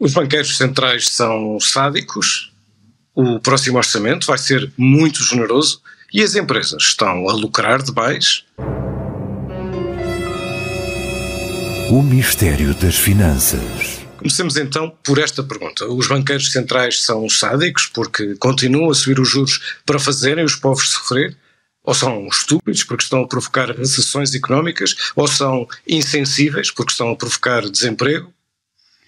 Os banqueiros centrais são sádicos, o próximo orçamento vai ser muito generoso e as empresas estão a lucrar demais. O mistério das finanças. Comecemos então por esta pergunta. Os banqueiros centrais são sádicos porque continuam a subir os juros para fazerem os povos sofrer? Ou são estúpidos porque estão a provocar recessões económicas? Ou são insensíveis porque estão a provocar desemprego?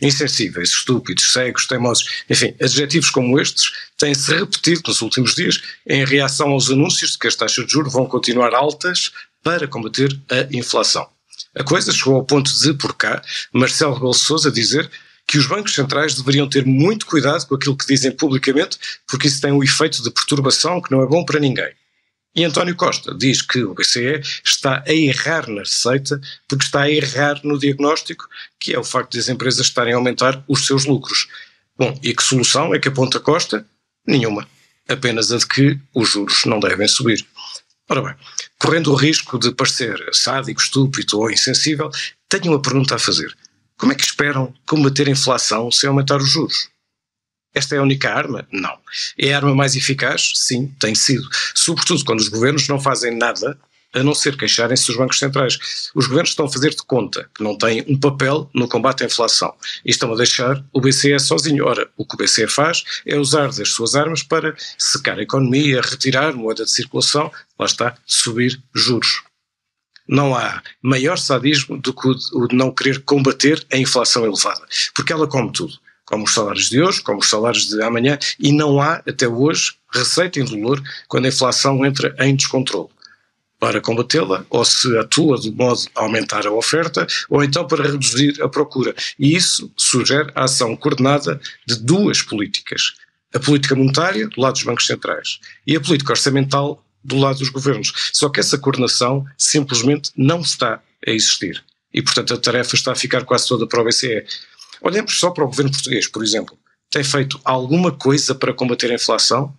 Insensíveis, estúpidos, cegos, teimosos, enfim, adjetivos como estes têm-se repetido nos últimos dias em reação aos anúncios de que as taxas de juros vão continuar altas para combater a inflação. A coisa chegou ao ponto de, por cá, Marcelo Rebelo de Sousa dizer que os bancos centrais deveriam ter muito cuidado com aquilo que dizem publicamente, porque isso tem um efeito de perturbação que não é bom para ninguém. E António Costa diz que o BCE está a errar na receita porque está a errar no diagnóstico, que é o facto de as empresas estarem a aumentar os seus lucros. Bom, e que solução é que aponta Costa? Nenhuma. Apenas a de que os juros não devem subir. Ora bem, correndo o risco de parecer sádico, estúpido ou insensível, tenho uma pergunta a fazer. Como é que esperam combater a inflação sem aumentar os juros? Esta é a única arma? Não. É a arma mais eficaz? Sim, tem sido. Sobretudo quando os governos não fazem nada a não ser queixarem-se dos bancos centrais. Os governos estão a fazer de conta que não têm um papel no combate à inflação e estão a deixar o BCE sozinho. Ora, o que o BCE faz é usar das suas armas para secar a economia, retirar moeda de circulação, lá está, subir juros. Não há maior sadismo do que o de não querer combater a inflação elevada, porque ela come tudo. Como os salários de hoje, como os salários de amanhã, e não há, até hoje, receita indolor quando a inflação entra em descontrole. Para combatê-la, ou se atua de modo a aumentar a oferta, ou então para reduzir a procura. E isso sugere a ação coordenada de duas políticas. A política monetária, do lado dos bancos centrais, e a política orçamental, do lado dos governos. Só que essa coordenação simplesmente não está a existir. E, portanto, a tarefa está a ficar quase toda para o BCE. Olhemos só para o governo português, por exemplo. Tem feito alguma coisa para combater a inflação?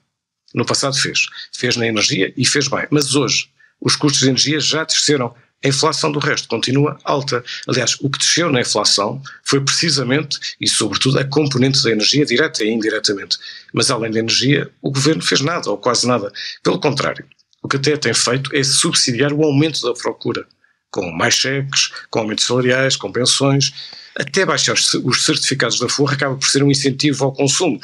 No passado fez. Fez na energia e fez bem. Mas hoje, os custos de energia já desceram. A inflação do resto continua alta. Aliás, o que desceu na inflação foi precisamente e sobretudo a componente da energia direta e indiretamente. Mas além da energia, o governo fez nada ou quase nada. Pelo contrário, o que até tem feito é subsidiar o aumento da procura. Com mais cheques, com aumentos salariais, com pensões. Até baixar os certificados da Forra acaba por ser um incentivo ao consumo.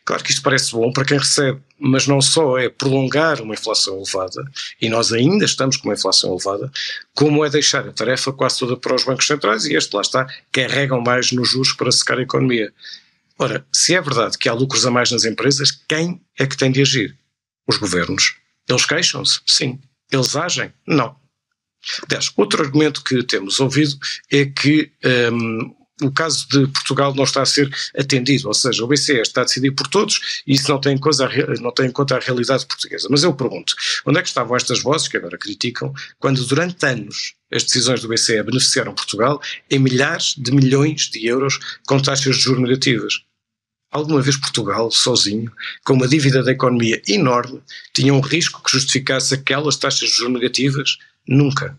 Claro que isto parece bom para quem recebe, mas não só é prolongar uma inflação elevada, e nós ainda estamos com uma inflação elevada, como é deixar a tarefa quase toda para os bancos centrais, e lá está, carregam mais nos juros para secar a economia. Ora, se é verdade que há lucros a mais nas empresas, quem é que tem de agir? Os governos. Eles queixam-se? Sim. Eles agem? Não. Aliás, outro argumento que temos ouvido é que o caso de Portugal não está a ser atendido, ou seja, o BCE está a decidir por todos e isso não tem em conta a realidade portuguesa. Mas eu pergunto, onde é que estavam estas vozes que agora criticam, quando durante anos as decisões do BCE beneficiaram Portugal em milhares de milhões de euros com taxas de juros negativas? Alguma vez Portugal, sozinho, com uma dívida da economia enorme, tinha um risco que justificasse aquelas taxas de juros negativas? Nunca.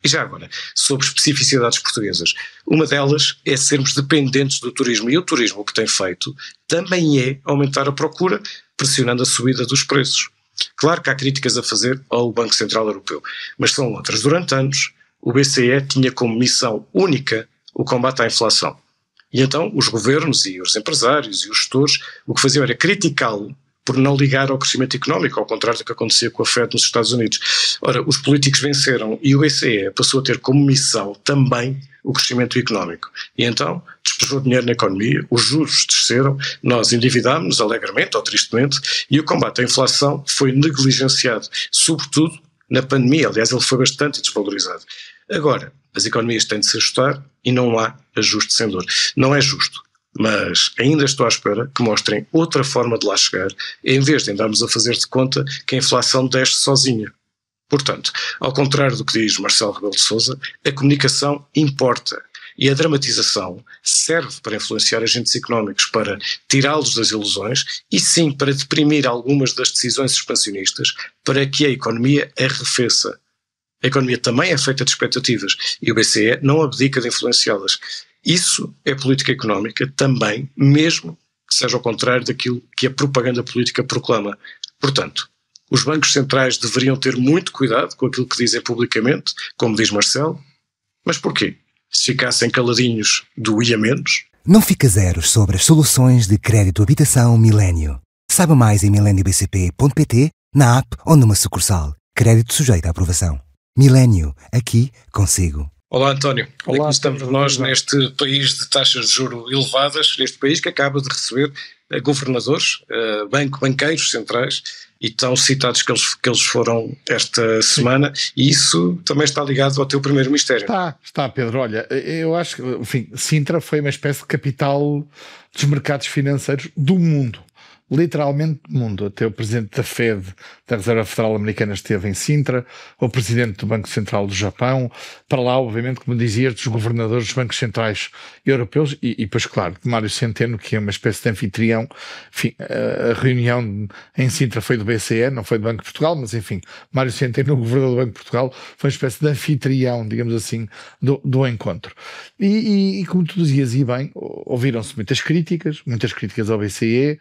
E já agora, sobre especificidades portuguesas, uma delas é sermos dependentes do turismo, e o turismo o que tem feito também é aumentar a procura, pressionando a subida dos preços. Claro que há críticas a fazer ao Banco Central Europeu, mas são outras. Durante anos, o BCE tinha como missão única o combate à inflação. E então os governos e os empresários e os gestores o que faziam era criticá-lo por não ligar ao crescimento económico, ao contrário do que acontecia com a Fed nos Estados Unidos. Ora, os políticos venceram e o BCE passou a ter como missão também o crescimento económico. E então despejou dinheiro na economia, os juros desceram, nós endividámos-nos alegremente ou tristemente e o combate à inflação foi negligenciado, sobretudo na pandemia. Aliás, ele foi bastante desvalorizado. Agora, as economias têm de se ajustar e não há ajuste sem dor. Não é justo. Mas ainda estou à espera que mostrem outra forma de lá chegar, em vez de andarmos a fazer de conta que a inflação desce sozinha. Portanto, ao contrário do que diz Marcelo Rebelo de Sousa, a comunicação importa e a dramatização serve para influenciar agentes económicos, para tirá-los das ilusões e sim para deprimir algumas das decisões expansionistas para que a economia arrefeça. A economia também é feita de expectativas e o BCE não abdica de influenciá-las. Isso é política económica também, mesmo que seja ao contrário daquilo que a propaganda política proclama. Portanto, os bancos centrais deveriam ter muito cuidado com aquilo que dizem publicamente, como diz Marcelo, mas porquê? Se ficassem caladinhos, doía menos? Não fica zeros sobre as soluções de crédito habitação Milênio. Saiba mais em mileniobcp.pt, na app ou numa sucursal. Crédito sujeito à aprovação. Milênio, aqui consigo. Olá, António. Olá, como estamos nós neste país de taxas de juros elevadas, neste país que acaba de receber governadores, banqueiros centrais, e estão citados que eles foram esta semana, e isso também está ligado ao teu primeiro mistério. Está, Pedro. Olha, eu acho que, enfim, Sintra foi uma espécie de capital dos mercados financeiros do mundo. Literalmente do mundo. Até o presidente da Fed, da Reserva Federal Americana, esteve em Sintra, o presidente do Banco Central do Japão, para lá, obviamente, como dizias, dos governadores dos bancos centrais europeus e depois, claro, de Mário Centeno, que é uma espécie de anfitrião. Enfim, a reunião em Sintra foi do BCE, não foi do Banco de Portugal, mas enfim, Mário Centeno, o governador do Banco de Portugal, foi uma espécie de anfitrião, digamos assim, do encontro. E como tu dizias, e bem, ouviram-se muitas críticas ao BCE.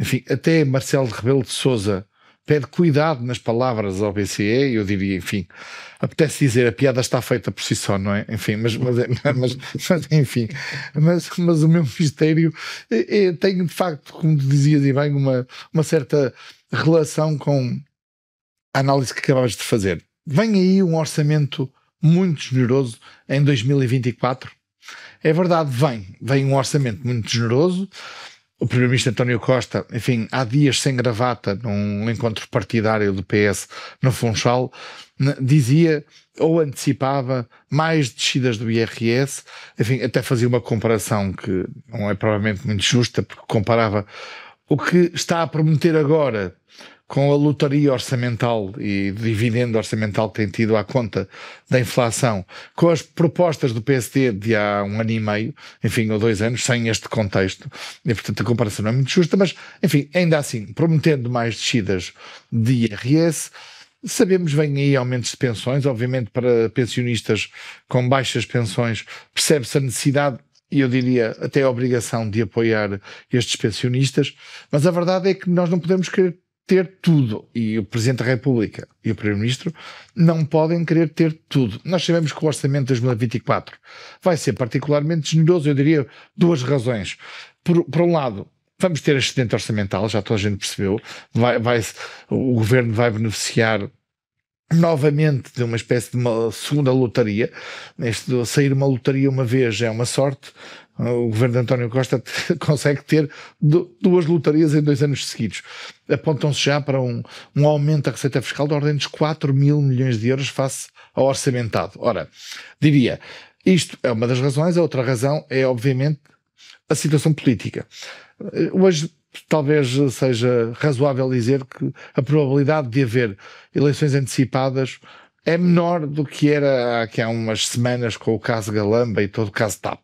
Enfim, até Marcelo Rebelo de Sousa pede cuidado nas palavras ao BCE, eu diria, enfim, apetece dizer, a piada está feita por si só, não é? Enfim, mas o meu mistério tem, de facto, como dizias e bem, uma certa relação com a análise que acabavas de fazer. Vem aí um orçamento muito generoso em 2024. É verdade, vem um orçamento muito generoso. O primeiro-ministro António Costa, enfim, há dias sem gravata, num encontro partidário do PS no Funchal, dizia ou antecipava mais descidas do IRS, enfim, até fazia uma comparação que não é provavelmente muito justa, porque comparava o que está a prometer agora com a lotaria orçamental e dividendo orçamental que tem tido à conta da inflação, com as propostas do PSD de há 1 ano e meio, enfim, ou 2 anos, sem este contexto, e portanto a comparação não é muito justa, mas, enfim, ainda assim, prometendo mais descidas de IRS, sabemos vem aí aumentos de pensões, obviamente para pensionistas com baixas pensões percebe-se a necessidade, e eu diria até a obrigação de apoiar estes pensionistas, mas a verdade é que nós não podemos querer ter tudo, e o Presidente da República e o Primeiro-Ministro não podem querer ter tudo. Nós sabemos que o orçamento de 2024 vai ser particularmente generoso, eu diria 2 razões. Por um lado, vamos ter excedente orçamental, já toda a gente percebeu, o Governo vai beneficiar novamente de uma espécie de uma segunda lotaria. Sair uma lotaria uma vez é uma sorte. O governo de António Costa consegue ter 2 lotarias em 2 anos seguidos. Apontam-se já para um aumento da receita fiscal de ordem dos 4 mil milhões de euros face ao orçamentado. Ora, diria, isto é uma das razões. A outra razão é, obviamente, a situação política. Hoje, talvez seja razoável dizer que a probabilidade de haver eleições antecipadas é menor do que era aqui há umas semanas com o caso Galamba e todo o caso TAP.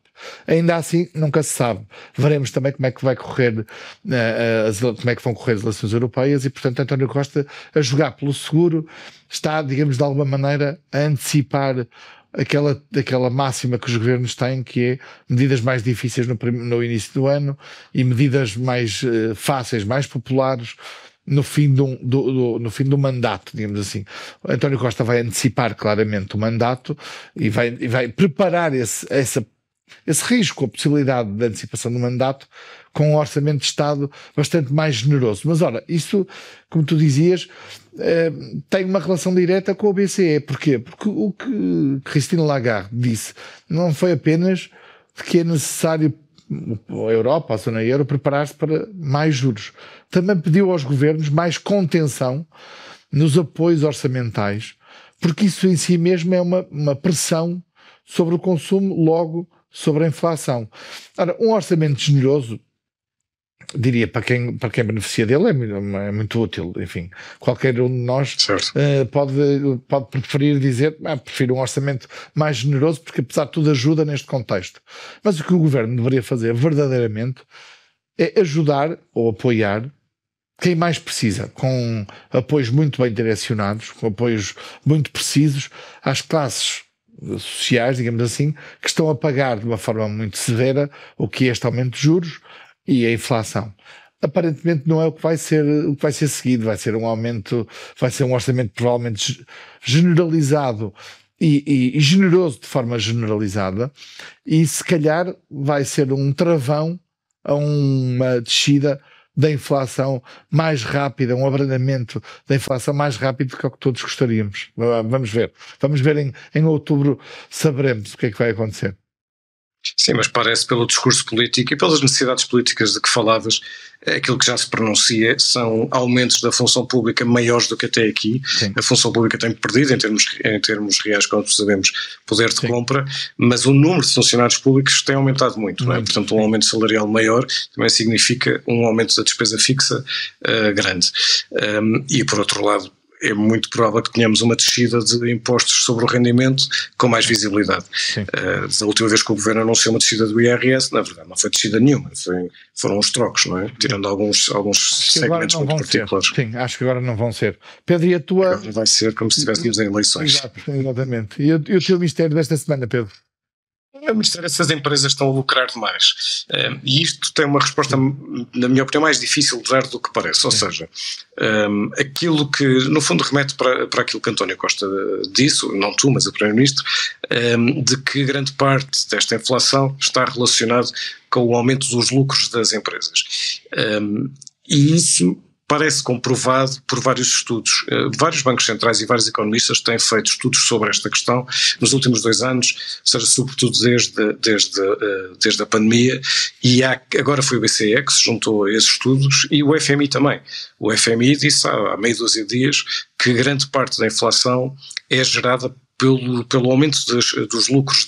Ainda assim, nunca se sabe. Veremos também como é que vai correr, como é que vão correr as eleições europeias e, portanto, António Costa, a jogar pelo seguro, está, digamos, de alguma maneira a antecipar aquela máxima que os governos têm, que é medidas mais difíceis no início do ano e medidas mais fáceis, mais populares no fim do mandato, digamos assim. António Costa vai antecipar claramente o mandato e vai preparar esse risco, a possibilidade de antecipação do mandato, com um orçamento de Estado bastante mais generoso. Mas ora, isso, como tu dizias, tem uma relação direta com o BCE. Porquê? Porque o que Christine Lagarde disse não foi apenas que é necessário a Europa, a zona euro, preparar-se para mais juros. Também pediu aos governos mais contenção nos apoios orçamentais, porque isso em si mesmo é uma pressão sobre o consumo, logo sobre a inflação. Ora, um orçamento generoso, diria, para quem beneficia dele é muito útil. Enfim, qualquer um de nós pode preferir dizer, prefiro um orçamento mais generoso, porque apesar de tudo ajuda neste contexto. Mas o que o Governo deveria fazer verdadeiramente é ajudar ou apoiar quem mais precisa, com apoios muito bem direcionados, com apoios muito precisos às classes sociais, digamos assim, que estão a pagar de uma forma muito severa o que é este aumento de juros e a inflação. Aparentemente não é o que vai ser seguido, vai ser um aumento, vai ser um orçamento provavelmente generalizado e generoso de forma generalizada, e se calhar vai ser um travão a uma descida da inflação mais rápida, um abrandamento da inflação mais rápido do que o que todos gostaríamos. Vamos ver em outubro, saberemos o que é que vai acontecer. Sim, mas parece, pelo discurso político e pelas necessidades políticas de que falavas, aquilo que já se pronuncia são aumentos da função pública maiores do que até aqui. Sim. A função pública tem perdido, em termos reais, como sabemos, poder de compra, mas o número de funcionários públicos tem aumentado muito, não é? Portanto, um aumento salarial maior também significa um aumento da despesa fixa grande. E, por outro lado, é muito provável que tenhamos uma descida de impostos sobre o rendimento com mais visibilidade. Da última vez que o Governo anunciou uma descida do IRS, na verdade não foi descida nenhuma, foram os trocos, não é? Tirando alguns segmentos muito particulares. Sim, acho que agora não vão ser. Pedro, e a tua... Agora vai ser como se estivéssemos em eleições. Exatamente. E o teu mistério desta semana, Pedro? O mistério é se as empresas estão a lucrar demais. E isto tem uma resposta, na minha opinião, mais difícil de dar do que parece. Ou seja, aquilo que, no fundo, remete para aquilo que António Costa disse, não tu, mas o Primeiro-Ministro, de que grande parte desta inflação está relacionado com o aumento dos lucros das empresas. E isso parece comprovado por vários estudos. Vários bancos centrais e vários economistas têm feito estudos sobre esta questão nos últimos 2 anos, ou seja, sobretudo desde a pandemia, e agora foi o BCE que se juntou a esses estudos e o FMI também. O FMI disse há meia dúzia de dias que grande parte da inflação é gerada pelo aumento dos lucros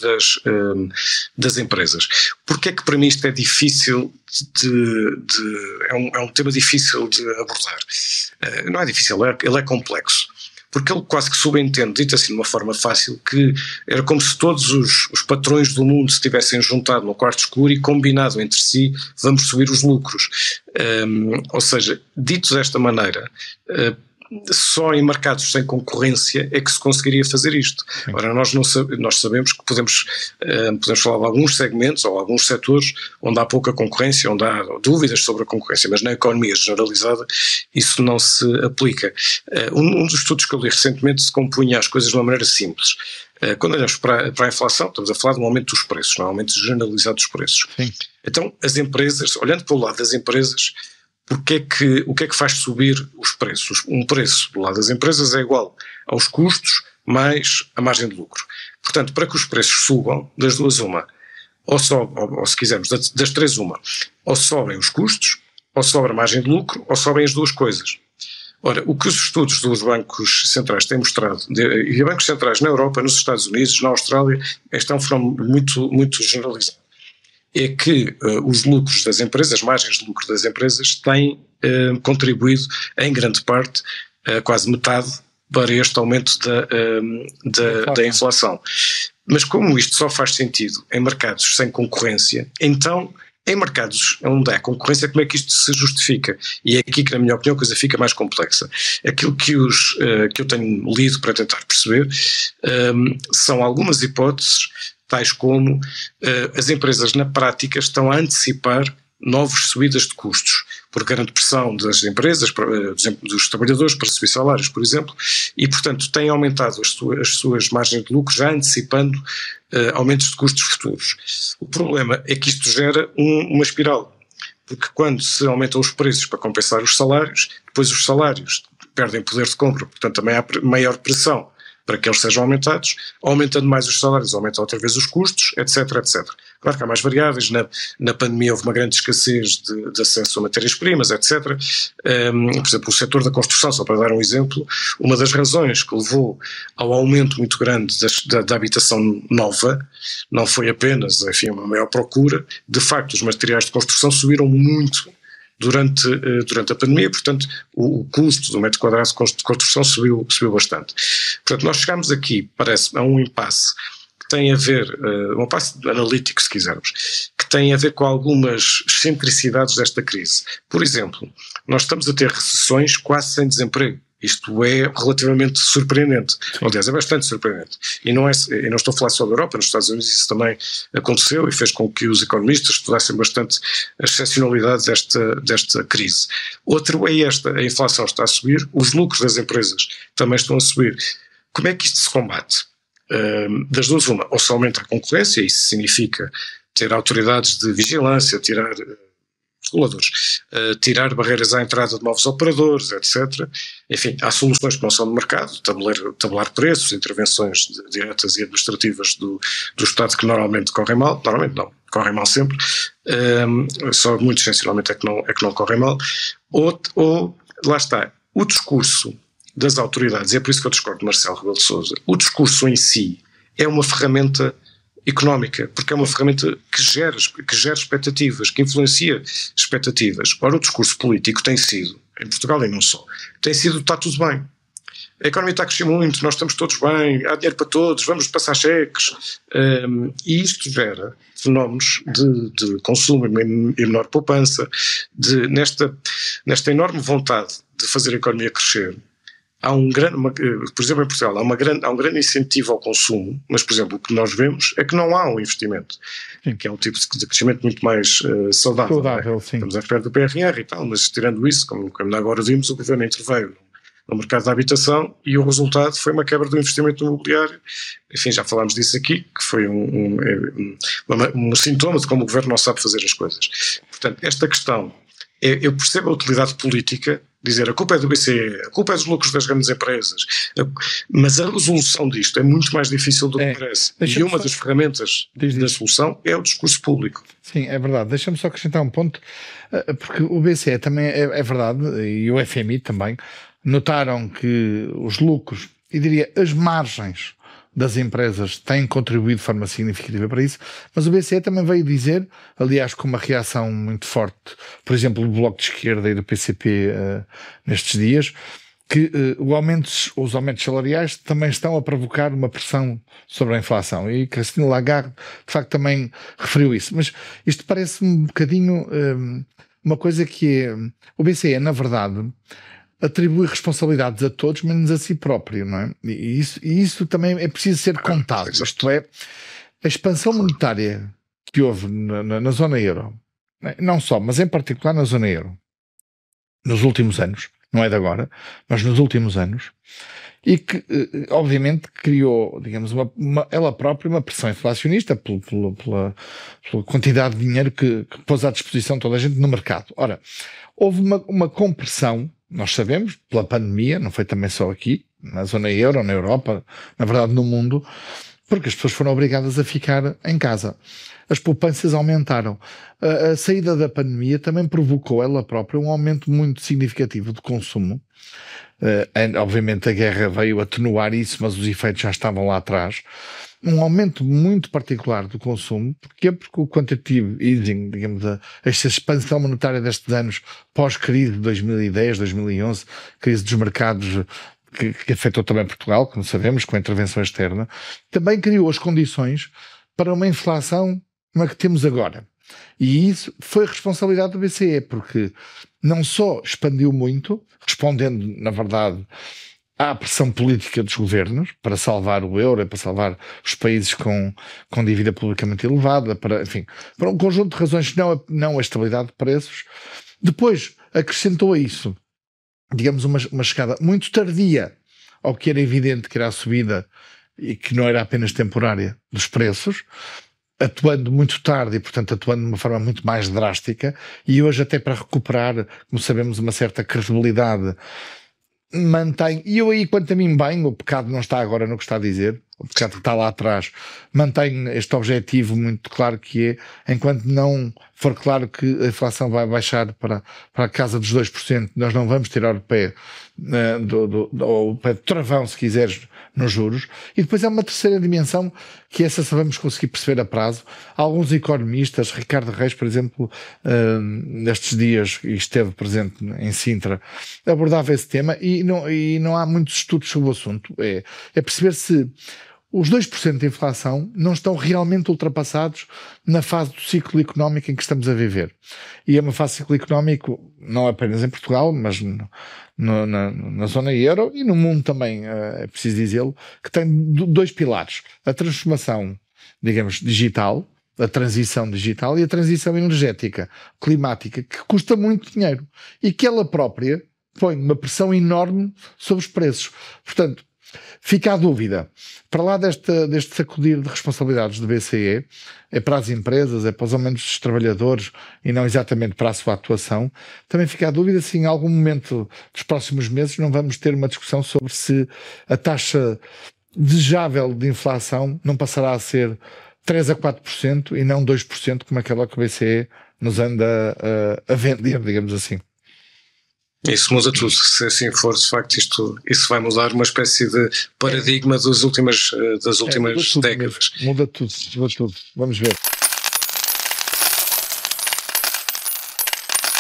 das empresas. Porquê é que para mim isto é difícil é um tema difícil de abordar? Não é difícil, ele é complexo. Porque ele quase que subentende, dito assim de uma forma fácil, que era como se todos os patrões do mundo se tivessem juntado no quarto escuro e combinado entre si, vamos subir os lucros. Ou seja, dito desta maneira, só em mercados sem concorrência é que se conseguiria fazer isto. Sim. Ora, nós sabemos que podemos falar de alguns segmentos ou alguns setores onde há pouca concorrência, onde há dúvidas sobre a concorrência, mas na economia generalizada isso não se aplica. Um dos estudos que eu li recentemente se compunha as coisas de uma maneira simples. Quando olhamos para a inflação, estamos a falar de um aumento dos preços, não é um aumento generalizado dos preços. Sim. Então, as empresas, olhando para o lado das empresas, o que é que faz subir os preços? Um preço do lado das empresas é igual aos custos mais a margem de lucro. Portanto, para que os preços subam, das duas uma, ou se quisermos, das três uma, ou sobem os custos, ou sobra a margem de lucro, ou sobem as duas coisas. Ora, o que os estudos dos bancos centrais têm mostrado, e bancos centrais na Europa, nos Estados Unidos, na Austrália, este é um fenómeno muito, muito generalizado, é que os lucros das empresas, as margens de lucro das empresas têm contribuído em grande parte, quase metade, para este aumento da inflação. Mas como isto só faz sentido em mercados sem concorrência, então em mercados onde há concorrência, como é que isto se justifica? E é aqui que, na minha opinião, a coisa fica mais complexa. Aquilo que eu tenho lido para tentar perceber são algumas hipóteses, tais como as empresas na prática estão a antecipar novas subidas de custos, por grande pressão das empresas, dos trabalhadores para subir salários, por exemplo, e portanto têm aumentado as suas margens de lucro já antecipando aumentos de custos futuros. O problema é que isto gera uma espiral, porque quando se aumentam os preços para compensar os salários, depois os salários perdem poder de compra, portanto também há maior pressão para que eles sejam aumentados, aumentando mais os salários, aumentam outra vez os custos, etc, etc. Claro que há mais variáveis, na pandemia houve uma grande escassez de acesso a matérias-primas, etc. Por exemplo, o setor da construção, só para dar um exemplo, uma das razões que levou ao aumento muito grande da habitação nova, não foi apenas, enfim, uma maior procura, de facto os materiais de construção subiram muito durante a pandemia, portanto o custo do metro quadrado de construção subiu bastante. Portanto, nós chegamos aqui, parece, a um impasse que tem a ver, um impasse analítico, se quisermos, que tem a ver com algumas excentricidades desta crise. Por exemplo, nós estamos a ter recessões quase sem desemprego. Isto é relativamente surpreendente. Aliás, é bastante surpreendente. E não estou a falar só da Europa, nos Estados Unidos isso também aconteceu e fez com que os economistas estudassem bastante as excepcionalidades desta crise. Outro é a inflação está a subir, os lucros das empresas também estão a subir. Como é que isto se combate? Das duas uma, ou se aumenta a concorrência, isso significa ter autoridades de vigilância, tirar reguladores, tirar barreiras à entrada de novos operadores, etc. Enfim, há soluções que não são de mercado, tabular preços, intervenções diretas e administrativas do Estado que normalmente correm mal, normalmente não, correm mal sempre, só muito excepcionalmente é que não correm mal, ou lá está, o discurso das autoridades, e é por isso que eu discordo de Marcelo Rebelo de Sousa, o discurso em si é uma ferramenta económica, porque é uma ferramenta que gera expectativas, que influencia expectativas. Ora, o discurso político tem sido, em Portugal e não só, tem sido está tudo bem. A economia está a crescer muito, nós estamos todos bem, há dinheiro para todos, vamos passar cheques. E isto gera fenómenos de consumo e menor poupança, nesta enorme vontade de fazer a economia crescer. Há por exemplo, em Portugal há um grande incentivo ao consumo, mas, por exemplo, o que nós vemos é que não há um investimento, que é um tipo de crescimento muito mais saudável. Sim. Estamos à espera do PRR e tal, mas tirando isso, como agora vimos, o governo interveio no mercado da habitação e o resultado foi uma quebra do investimento imobiliário. Enfim, já falámos disso aqui, que foi um sintoma de como o governo não sabe fazer as coisas. Portanto, esta questão, eu percebo a utilidade política, dizer a culpa é do BCE, a culpa é dos lucros das grandes empresas, mas a resolução disto é muito mais difícil do que parece. E uma das ferramentas da solução é o discurso público. Sim, é verdade. Deixa-me só acrescentar um ponto, porque o BCE também é verdade, e o FMI também, notaram que os lucros, e diria as margens das empresas têm contribuído de forma significativa para isso, mas o BCE também veio dizer, aliás com uma reação muito forte, por exemplo do Bloco de Esquerda e do PCP nestes dias, que os aumentos salariais também estão a provocar uma pressão sobre a inflação, e Christine Lagarde de facto também referiu isso. Mas isto parece-me um bocadinho uma coisa que é, o BCE na verdade atribui responsabilidades a todos, menos a si próprio, não é? E isso também é preciso ser contado. Isto é, a expansão monetária que houve na zona euro, não só, mas em particular na zona euro, nos últimos anos, não é de agora, mas nos últimos anos, e que, obviamente, criou, digamos, ela própria uma pressão inflacionista pela quantidade de dinheiro que pôs à disposição de toda a gente no mercado. Ora, houve uma compressão, nós sabemos, pela pandemia, não foi também só aqui, na zona euro, na Europa, na verdade no mundo, porque as pessoas foram obrigadas a ficar em casa. As poupanças aumentaram. A saída da pandemia também provocou ela própria um aumento muito significativo de consumo. Obviamente a guerra veio atenuar isso, mas os efeitos já estavam lá atrás. Um aumento muito particular do consumo. Porquê? Porque o quantitative easing, digamos, esta expansão monetária destes anos pós-crise de 2010, 2011, crise dos mercados que afetou também Portugal, como sabemos, com a intervenção externa, também criou as condições para uma inflação como a que temos agora. E isso foi responsabilidade do BCE, porque não só expandiu muito, respondendo, na verdade, à pressão política dos governos para salvar o euro, para salvar os países com dívida pública muito elevada, para um conjunto de razões, não a estabilidade de preços. Depois acrescentou a isso, digamos, uma chegada muito tardia ao que era evidente que era a subida e que não era apenas temporária dos preços, atuando muito tarde e, portanto, atuando de uma forma muito mais drástica, e hoje até para recuperar, como sabemos, uma certa credibilidade, mantém, e eu aí, quanto a mim bem, o pecado não está agora no que está a dizer, o pecado está lá atrás, mantém este objetivo muito claro, que é, enquanto não for claro que a inflação vai baixar para a casa dos 2%, nós não vamos tirar o pé o pé de travão, se quiseres, nos juros. E depois há uma terceira dimensão, que essa só vamos conseguir perceber a prazo. Há alguns economistas, Ricardo Reis, por exemplo, nestes dias, e esteve presente em Sintra, abordava esse tema, e não há muitos estudos sobre o assunto. É perceber se os 2% de inflação não estão realmente ultrapassados na fase do ciclo económico em que estamos a viver. E é uma fase do ciclo económico, não apenas em Portugal, mas na zona euro e no mundo também, é preciso dizê-lo, que tem dois pilares. A transformação, digamos, digital, a transição digital e a transição energética, climática, que custa muito dinheiro e que ela própria põe uma pressão enorme sobre os preços. Portanto, fica a dúvida, para lá deste sacudir de responsabilidades do BCE, é para as empresas, é para os aumentos dos trabalhadores e não exatamente para a sua atuação, também fica a dúvida se em algum momento dos próximos meses não vamos ter uma discussão sobre se a taxa desejável de inflação não passará a ser 3 a 4% e não 2% como aquela que o BCE nos anda a vender, digamos assim. Isso muda tudo, se assim for, de facto isso vai mudar uma espécie de paradigma das últimas décadas. Muda tudo, vamos ver.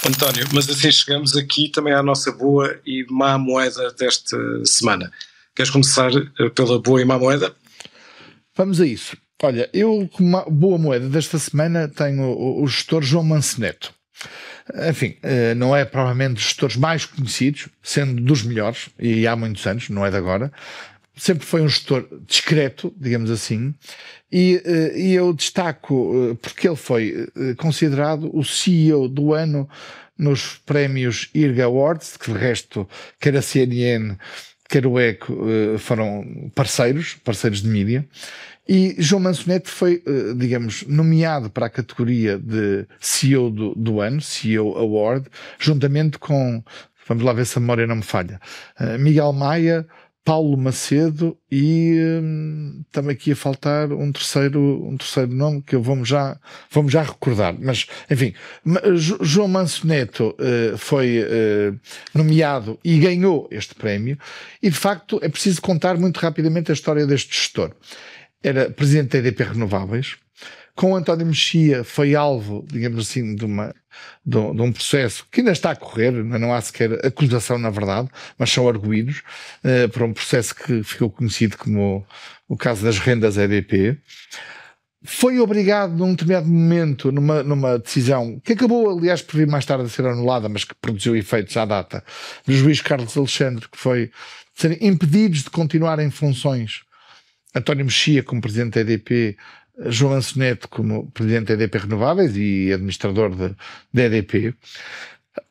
António, mas assim chegamos aqui também à nossa boa e má moeda desta semana. Queres começar pela boa e má moeda? Vamos a isso. Olha, eu como boa moeda desta semana tenho o gestor João Manso Neto. Enfim, não é provavelmente dos gestores mais conhecidos, sendo dos melhores, e há muitos anos, não é de agora. Sempre foi um gestor discreto, digamos assim, e eu destaco porque ele foi considerado o CEO do ano nos prémios IRG Awards, que de resto, quer a CNN, quer o ECO, foram parceiros de mídia. E João Manso Neto foi, digamos, nomeado para a categoria de CEO do ano, CEO Award, juntamente com, vamos lá ver se a memória não me falha, Miguel Maia, Paulo Macedo e também aqui a faltar um terceiro nome que eu vamos já recordar. Mas, enfim, João Manso Neto foi nomeado e ganhou este prémio e, de facto, é preciso contar muito rapidamente a história deste gestor. Era presidente da EDP Renováveis, com António Mexia foi alvo, digamos assim, de um processo que ainda está a correr, não há sequer acusação na verdade, mas são arguídos, por um processo que ficou conhecido como o caso das rendas EDP. Foi obrigado num determinado momento, numa decisão, que acabou aliás por vir mais tarde a ser anulada, mas que produziu efeitos à data, do juiz Carlos Alexandre, que foi serem impedidos de continuar em funções António Mexia como presidente da EDP, João Manso Neto como presidente da EDP Renováveis e administrador da EDP.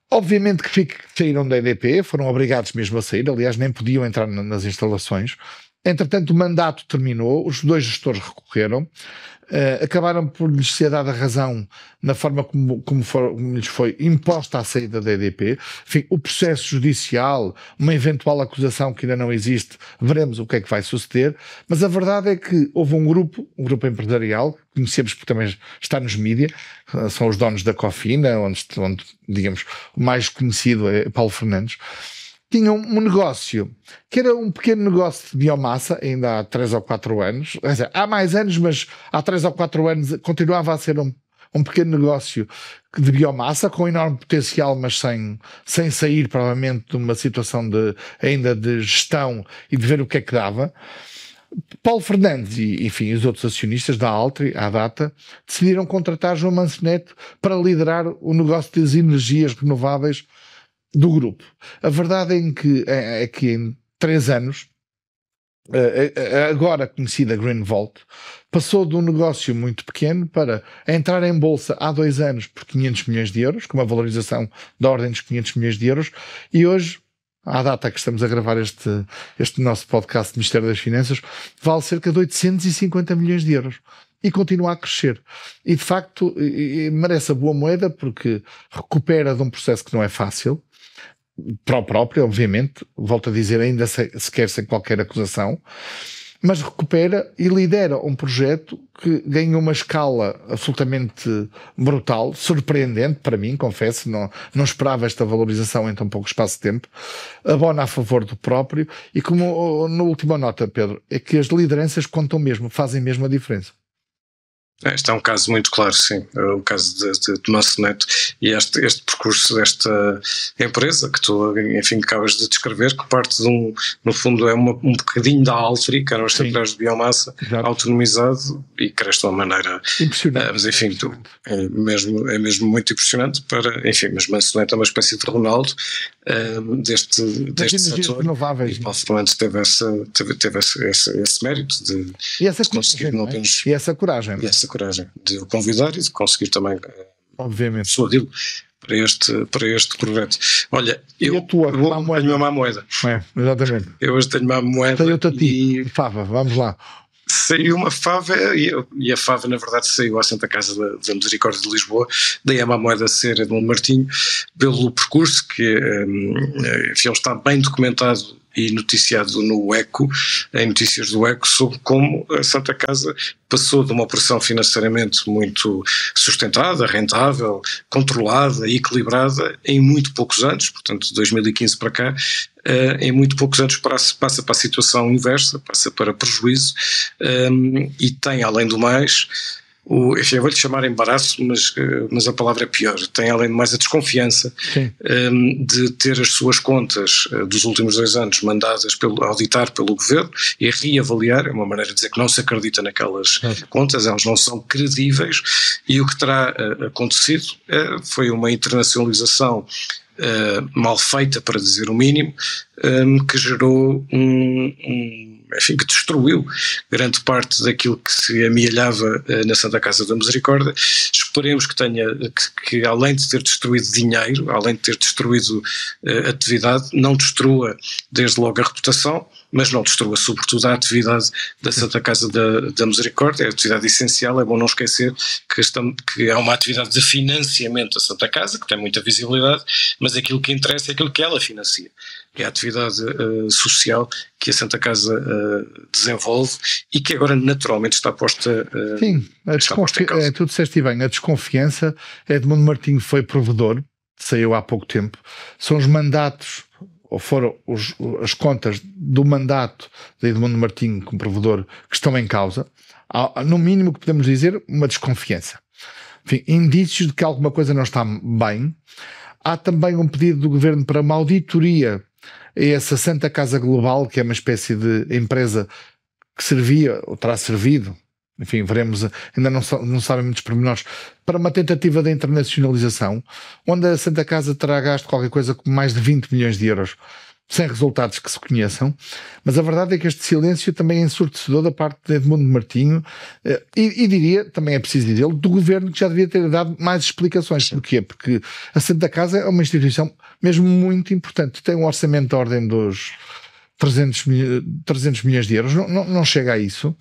Obviamente que saíram da EDP, foram obrigados mesmo a sair, aliás nem podiam entrar nas instalações. Entretanto o mandato terminou, os dois gestores recorreram, acabaram por lhes ser dada razão na forma como lhes foi imposta a saída da EDP. Enfim, o processo judicial, uma eventual acusação que ainda não existe, veremos o que é que vai suceder, mas a verdade é que houve um grupo empresarial, que conhecemos porque também está nos mídias, são os donos da Cofina, onde digamos, o mais conhecido é Paulo Fernandes, tinham um negócio que era um pequeno negócio de biomassa, ainda há 3 ou 4 anos, quer dizer, há mais anos, mas há 3 ou 4 anos continuava a ser um pequeno negócio de biomassa, com enorme potencial, mas sem sair provavelmente de uma situação ainda de gestão e de ver o que é que dava. Paulo Fernandes e, enfim, os outros acionistas da Altri, à data, decidiram contratar João Manso Neto para liderar o negócio das energias renováveis do grupo. A verdade é que em 3 anos, agora conhecida Green Volt, passou de um negócio muito pequeno para entrar em bolsa há 2 anos por 500 milhões de euros, com uma valorização da ordem dos 500 milhões de euros, e hoje, à data que estamos a gravar este nosso podcast de Ministério das Finanças, vale cerca de 850 milhões de euros. E continua a crescer. E de facto merece a boa moeda porque recupera de um processo que não é fácil, para o próprio, obviamente, volto a dizer, ainda sequer sem qualquer acusação, mas recupera e lidera um projeto que ganha uma escala absolutamente brutal, surpreendente para mim, confesso, não esperava esta valorização em tão pouco espaço de tempo, abona a favor do próprio e como na última nota, Pedro, é que as lideranças contam mesmo, fazem mesmo a diferença. Este é um caso muito claro, sim, o caso de Manso Neto e este percurso desta empresa que tu, enfim, acabas de descrever, que parte de no fundo é um bocadinho da Altri, que eram as centrais de biomassa, Exato. Autonomizado e cresce de uma maneira impressionante. Mas enfim, é mesmo muito impressionante enfim, mas Manso Neto é uma espécie de Ronaldo deste setor. Renováveis. E Paulo Fernandes teve esse mérito de conseguir não apenas... E essa coragem. E essa coragem de o convidar e de conseguir também obviamente persuadi-lo para este projeto. Olha, eu tenho uma má moeda. Exatamente. Eu hoje tenho uma moeda. Tenho-te a ti, Fava, vamos lá. Saiu uma fava e a fava na verdade saiu à Santa Casa da Misericórdia de Lisboa, daí a má moeda ser Edmundo Martinho, pelo percurso que enfim, está bem documentado e noticiado no ECO, em notícias do ECO, sobre como a Santa Casa passou de uma operação financeiramente muito sustentada, rentável, controlada e equilibrada em muito poucos anos, portanto de 2015 para cá, em muito poucos anos passa para a situação inversa, passa para prejuízo e tem, além do mais, enfim, eu vou-lhe chamar embaraço, mas a palavra é pior. Tem, além de mais, a desconfiança de ter as suas contas dos últimos 2 anos mandadas auditar pelo governo e reavaliar. É uma maneira de dizer que não se acredita naquelas contas, elas não são credíveis, e o que terá acontecido foi uma internacionalização mal feita, para dizer o mínimo, que gerou enfim, que destruiu grande parte daquilo que se amealhava na Santa Casa da Misericórdia. Esperemos que além de ter destruído dinheiro, além de ter destruído atividade, não destrua desde logo a reputação, mas não destrua sobretudo a atividade da Santa Casa da Misericórdia. É a atividade essencial. É bom não esquecer que é uma atividade de financiamento da Santa Casa, que tem muita visibilidade, mas aquilo que interessa é aquilo que ela financia. É a atividade social que a Santa Casa desenvolve e que agora naturalmente está posta Sim, tu disseste bem, a desconfiança. Edmundo Martinho foi provedor, saiu há pouco tempo, são os mandatos, ou foram as contas do mandato de Edmundo Martinho como provedor que estão em causa. Há, no mínimo que podemos dizer, uma desconfiança. Enfim, indícios de que alguma coisa não está bem. Há também um pedido do governo para uma auditoria a essa Santa Casa Global, que é uma espécie de empresa que servia, ou terá servido, enfim, veremos, ainda não sabem muitos pormenores, para uma tentativa de internacionalização, onde a Santa Casa terá gasto qualquer coisa com mais de 20 milhões de euros, sem resultados que se conheçam. Mas a verdade é que este silêncio também é ensurdecedor da parte de Edmundo Martinho e diria, também é preciso dizer, do governo, que já devia ter dado mais explicações. Porquê? Porque a Santa Casa é uma instituição mesmo muito importante, tem um orçamento da ordem dos 300 milhões de euros, não chega a isso,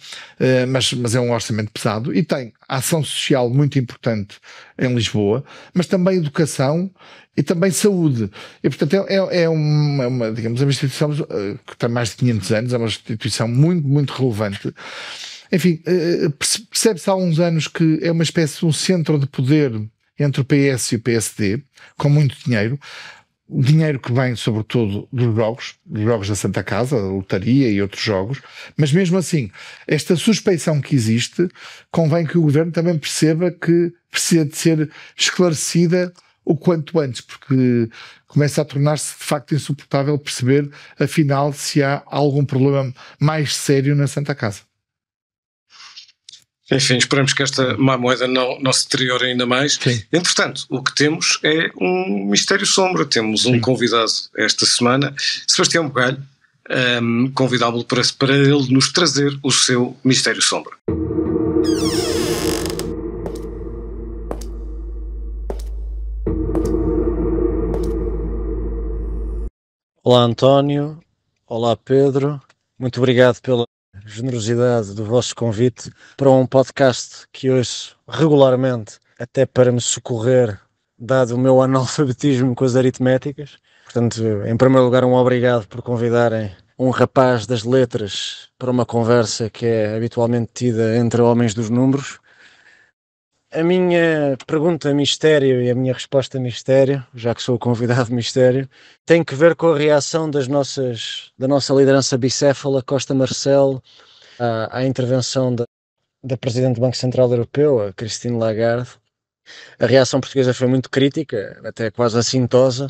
mas é um orçamento pesado, e tem ação social muito importante em Lisboa, mas também educação e também saúde. E portanto é uma, digamos, uma instituição que tem mais de 500 anos, é uma instituição muito, muito relevante. Enfim, percebe-se há uns anos que é uma espécie de um centro de poder entre o PS e o PSD, com muito dinheiro. O dinheiro que vem sobretudo dos jogos da Santa Casa, da lotaria e outros jogos, mas mesmo assim, esta suspeição que existe, convém que o governo também perceba que precisa de ser esclarecida o quanto antes, porque começa a tornar-se de facto insuportável perceber, afinal, se há algum problema mais sério na Santa Casa. Enfim, esperamos que esta má moeda não se deteriore ainda mais. Sim. Entretanto, o que temos é um mistério sombra. Temos um convidado esta semana, Sebastião Bugalho, convidámo-lo para ele nos trazer o seu mistério sombra. Olá António, olá Pedro, muito obrigado pela generosidade do vosso convite para um podcast que ouço regularmente, até para me socorrer, dado o meu analfabetismo com as aritméticas. Portanto, em primeiro lugar, um obrigado por convidarem um rapaz das letras para uma conversa que é habitualmente tida entre homens dos números. A minha pergunta mistério e a minha resposta mistério, já que sou o convidado mistério, tem que ver com a reação da nossa liderança bicéfala, Costa Marcelo, à intervenção da Presidente do Banco Central Europeu, a Christine Lagarde. A reação portuguesa foi muito crítica, até quase assintosa,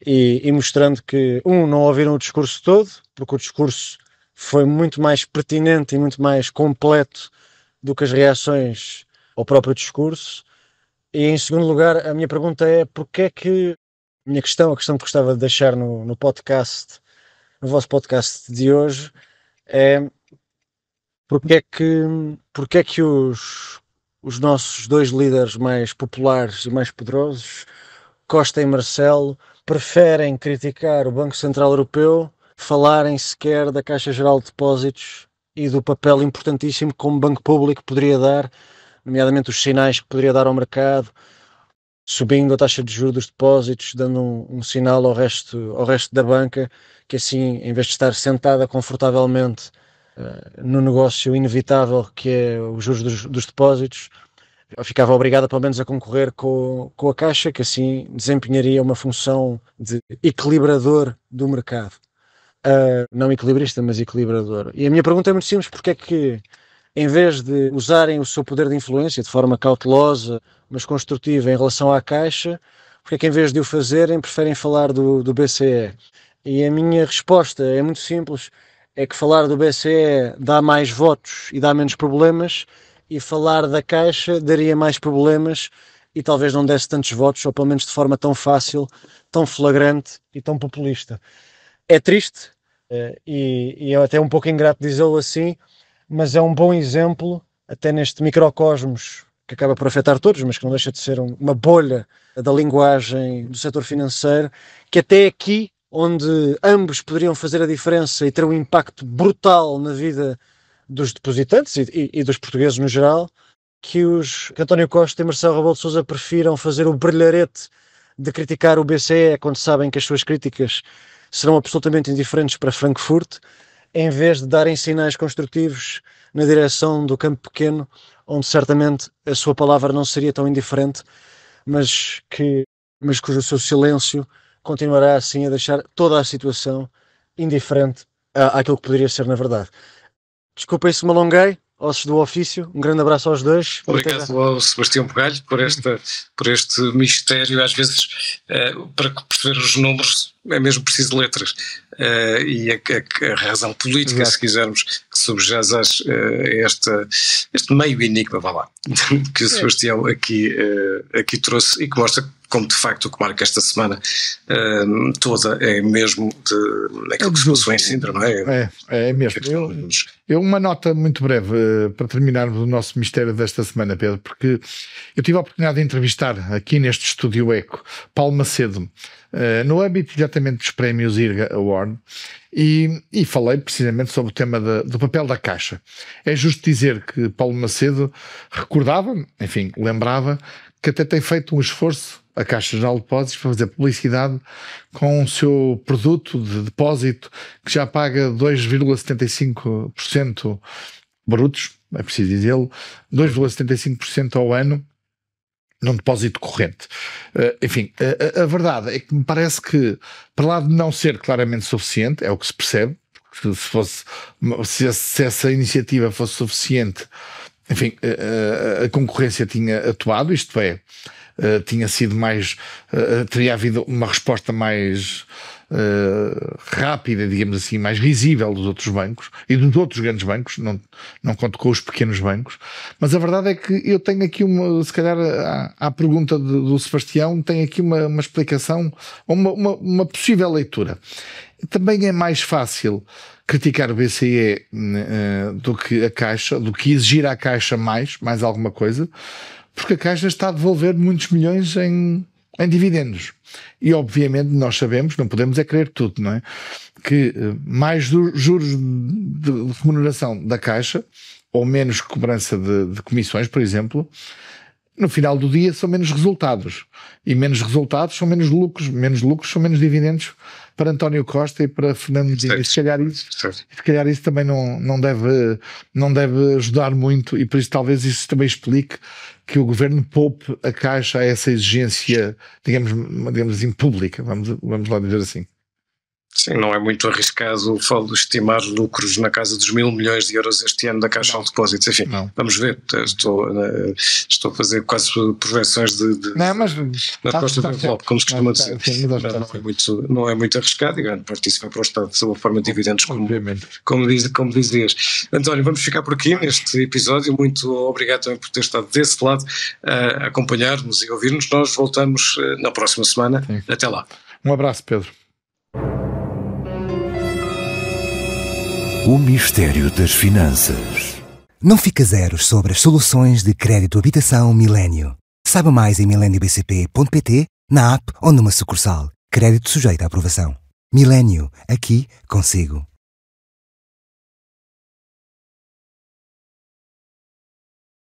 e mostrando que, não ouviram o discurso todo, porque o discurso foi muito mais pertinente e muito mais completo do que as reações ao próprio discurso. E em segundo lugar, a minha pergunta é porque é que, a questão que gostava de deixar no podcast, no vosso podcast de hoje, é porque é que os nossos dois líderes mais populares e mais poderosos, Costa e Marcelo, preferem criticar o Banco Central Europeu, falarem sequer da Caixa Geral de Depósitos e do papel importantíssimo que como banco público poderia dar, nomeadamente os sinais que poderia dar ao mercado, subindo a taxa de juros dos depósitos, dando um sinal ao resto da banca, que assim, em vez de estar sentada confortavelmente no negócio inevitável que é os juros dos depósitos, ficava obrigada pelo menos a concorrer com a Caixa, que assim desempenharia uma função de equilibrador do mercado. Não equilibrista, mas equilibrador. E a minha pergunta é muito simples: porque é que, em vez de usarem o seu poder de influência de forma cautelosa, mas construtiva em relação à Caixa, porque é que em vez de o fazerem, preferem falar do BCE? E a minha resposta é muito simples: é que falar do BCE dá mais votos e dá menos problemas, e falar da Caixa daria mais problemas e talvez não desse tantos votos, ou pelo menos de forma tão fácil, tão flagrante e tão populista. É triste, e é até um pouco ingrato dizê-lo assim, mas é um bom exemplo, até neste microcosmos que acaba por afetar todos, mas que não deixa de ser uma bolha da linguagem do setor financeiro, que até aqui, onde ambos poderiam fazer a diferença e ter um impacto brutal na vida dos depositantes e dos portugueses no geral, que António Costa e Marcelo Rebelo de Sousa prefiram fazer o brilharete de criticar o BCE quando sabem que as suas críticas serão absolutamente indiferentes para Frankfurt, em vez de darem sinais construtivos na direção do campo pequeno, onde certamente a sua palavra não seria tão indiferente, mas cujo seu silêncio continuará assim a deixar toda a situação indiferente àquilo que poderia ser na verdade. Desculpem se me alonguei, ossos do ofício, um grande abraço aos dois. Obrigado ao Sebastião Bugalho por este mistério. Às vezes, para perceber os números, é mesmo preciso letras. E a razão política, exato, se quisermos, que subjaz a este meio enigma, vá lá, que o Sebastião aqui trouxe e que mostra como de facto o que marca esta semana toda é mesmo aquilo que se passou em Sintra, não é? É mesmo. Uma nota muito breve para terminarmos o nosso mistério desta semana, Pedro, porque eu tive a oportunidade de entrevistar aqui neste estúdio Eco Paulo Macedo, no âmbito exatamente dos prémios IRGA Award, e falei precisamente sobre o tema do papel da Caixa. É justo dizer que Paulo Macedo lembrava que até tem feito um esforço, a Caixa Geral de Depósitos, para fazer publicidade com o seu produto de depósito, que já paga 2,75% brutos, é preciso dizê-lo, 2,75% ao ano, num depósito corrente. A verdade é que me parece que, para lá de não ser claramente suficiente, é o que se percebe, se essa iniciativa fosse suficiente, a concorrência tinha atuado, isto é, tinha sido mais, teria havido uma resposta mais rápida, digamos assim, mais visível dos outros bancos e dos outros grandes bancos, não conto com os pequenos bancos, mas a verdade é que eu tenho aqui se calhar à pergunta do Sebastião, tenho aqui uma explicação, uma possível leitura. Também é mais fácil criticar o BCE do que a Caixa, do que exigir à Caixa mais alguma coisa, porque a Caixa está a devolver muitos milhões em dividendos. E obviamente nós sabemos, não podemos querer tudo, não é? Que mais juros de remuneração da Caixa, ou menos cobrança de comissões, por exemplo, no final do dia são menos resultados. E menos resultados são menos lucros são menos dividendos para António Costa e para Fernando Medina. E se calhar isso também não deve ajudar muito, e por isso talvez isso também explique que o governo poupe a Caixa a essa exigência, digamos assim, pública, vamos lá dizer assim. Sim, não é muito arriscado estimar lucros na casa dos 1.000 milhões de euros este ano da Caixa de Depósitos. Enfim, vamos ver. Estou a fazer quase projeções na costa do envelope, como se costuma dizer. Não é muito arriscado, e grande parte disso vai para o Estado sob a forma de dividendos, como dizias. António, vamos ficar por aqui neste episódio. Muito obrigado também por ter estado desse lado a acompanhar-nos e ouvir-nos. Nós voltamos na próxima semana. Sim. Até lá. Um abraço, Pedro. O mistério das finanças. Não fica zeros sobre as soluções de crédito habitação Milênio. Saiba mais em mileniobcp.pt, na app ou numa sucursal. Crédito sujeito à aprovação. Milênio, aqui consigo.